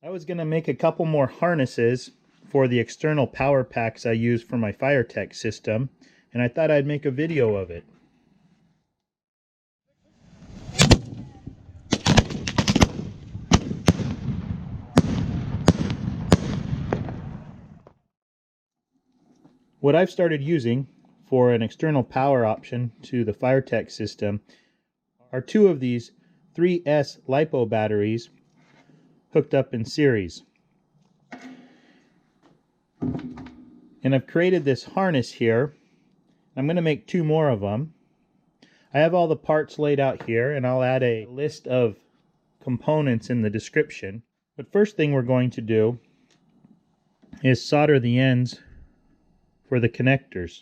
I was going to make a couple more harnesses for the external power packs I use for my fireTEK system, and I thought I'd make a video of it. What I've started using for an external power option to the fireTEK system are two of these 3S LiPo batteries hooked up in series. And I've created this harness here. I'm going to make two more of them. I have all the parts laid out here, and I'll add a list of components in the description. But first thing we're going to do is solder the ends for the connectors.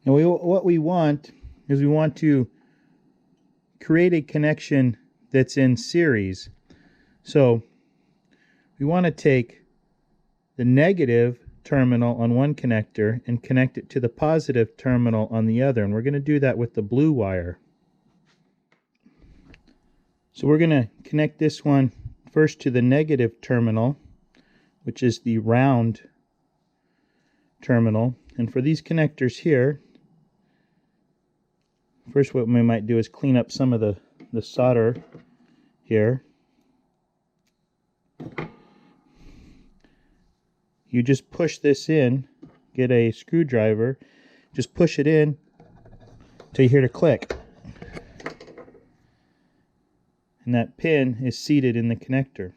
Now what we want is we want to create a connection that's in series. So we want to take the negative terminal on one connector and connect it to the positive terminal on the other, and we're going to do that with the blue wire. So we're going to connect this one first to the negative terminal, which is the round terminal. And for these connectors here, first what we might do is clean up some of the solder here. You just push this in, get a screwdriver, just push it in till you hear the click. And that pin is seated in the connector.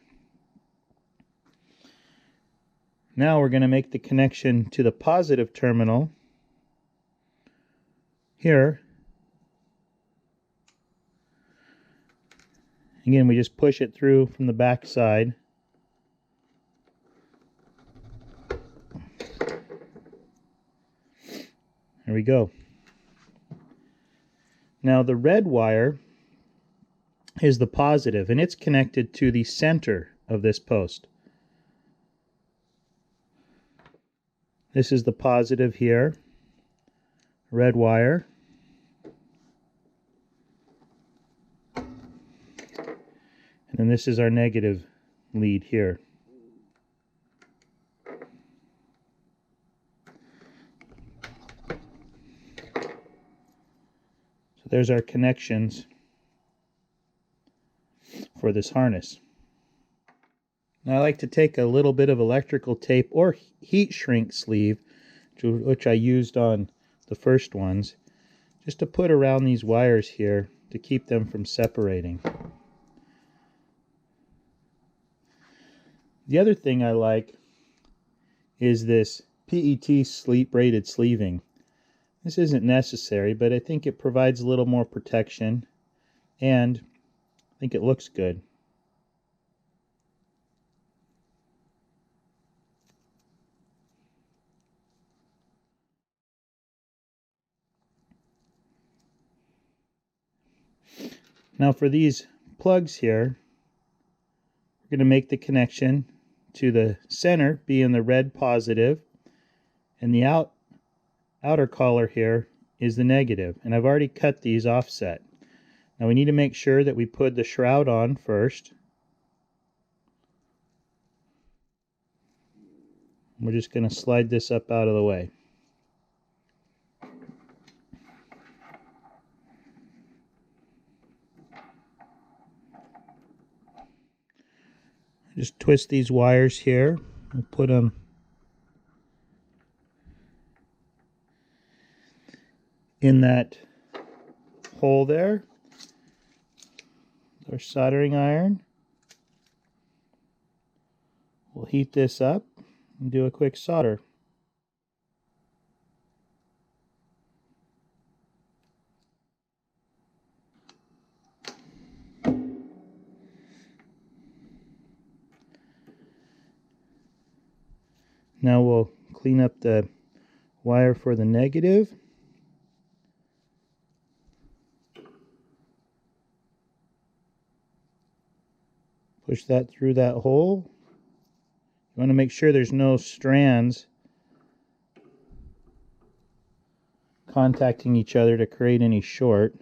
Now we're going to make the connection to the positive terminal here. Again, we just push it through from the back side. There we go. Now the red wire is the positive, and it's connected to the center of this post. This is the positive here, red wire. And then this is our negative lead here. So there's our connections for this harness. Now I like to take a little bit of electrical tape or heat shrink sleeve, which I used on the first ones, just to put around these wires here to keep them from separating. The other thing I like is this PET braided sleeving. This isn't necessary, but I think it provides a little more protection, and I think it looks good. Now for these plugs here, we're going to make the connection to the center being the red positive, and the outer collar here is the negative. And I've already cut these offset. Now we need to make sure that we put the shroud on first. We're just going to slide this up out of the way. Just twist these wires here. We'll put them in that hole there. Our soldering iron. We'll heat this up and do a quick solder. Now we'll clean up the wire for the negative. Push that through that hole. You want to make sure there's no strands contacting each other to create any short.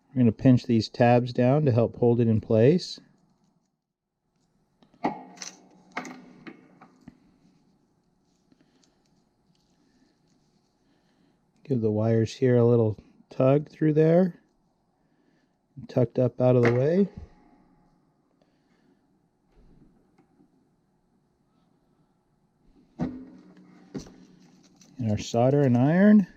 We're going to pinch these tabs down to help hold it in place. Give the wires here a little tug through there. Tucked up out of the way. And our solder and iron.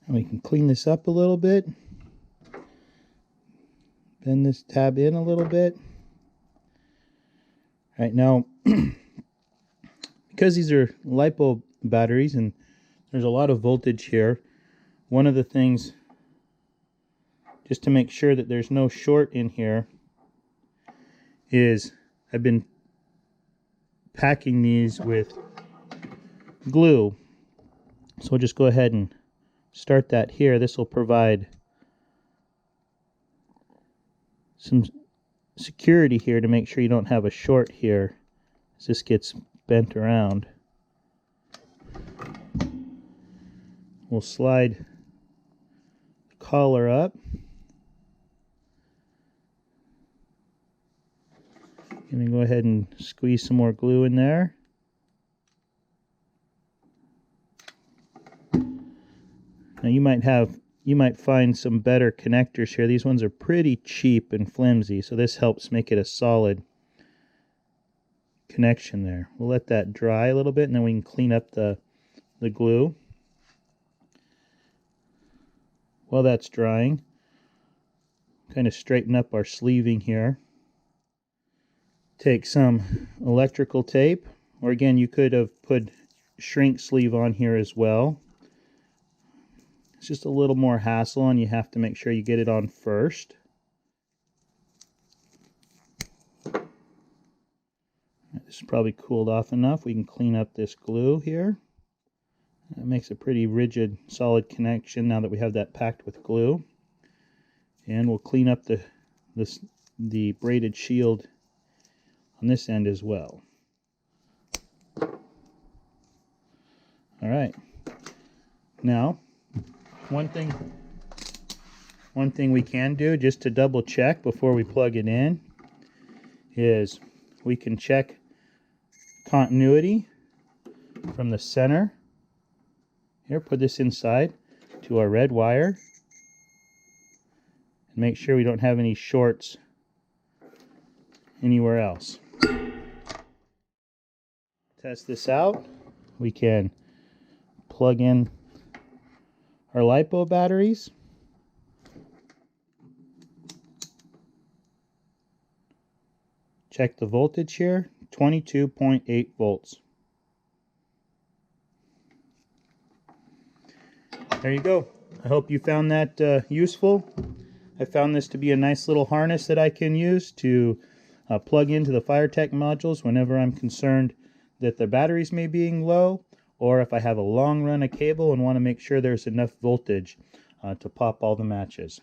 And we can clean this up a little bit. Bend this tab in a little bit. All right, now, because these are LiPo batteries and there's a lot of voltage here, one of the things, just to make sure that there's no short in here, is I've been packing these with glue. So we'll just go ahead and start that here. This will provide some security here to make sure you don't have a short here as this gets bent around. We'll slide the collar up. Gonna go ahead and squeeze some more glue in there. Now you might find some better connectors here. These ones are pretty cheap and flimsy, so this helps make it a solid connection there. We'll let that dry a little bit, and then we can clean up the glue. While that's drying, kind of straighten up our sleeving here. Take some electrical tape, or again, you could have put shrink sleeve on here as well. It's just a little more hassle, and you have to make sure you get it on first. This is probably cooled off enough. We can clean up this glue here. That makes a pretty rigid, solid connection now that we have that packed with glue. And we'll clean up the braided shield on this end as well. All right. Now, one thing we can do just to double check before we plug it in is we can check continuity from the center. Here, put this inside to our red wire and make sure we don't have any shorts anywhere else. Test this out. We can plug in our LiPo batteries. Check the voltage here, 22.8 volts. There you go. I hope you found that useful. I found this to be a nice little harness that I can use to plug into the fireTEK modules whenever I'm concerned that the batteries may be low, or if I have a long run of cable and want to make sure there's enough voltage to pop all the matches.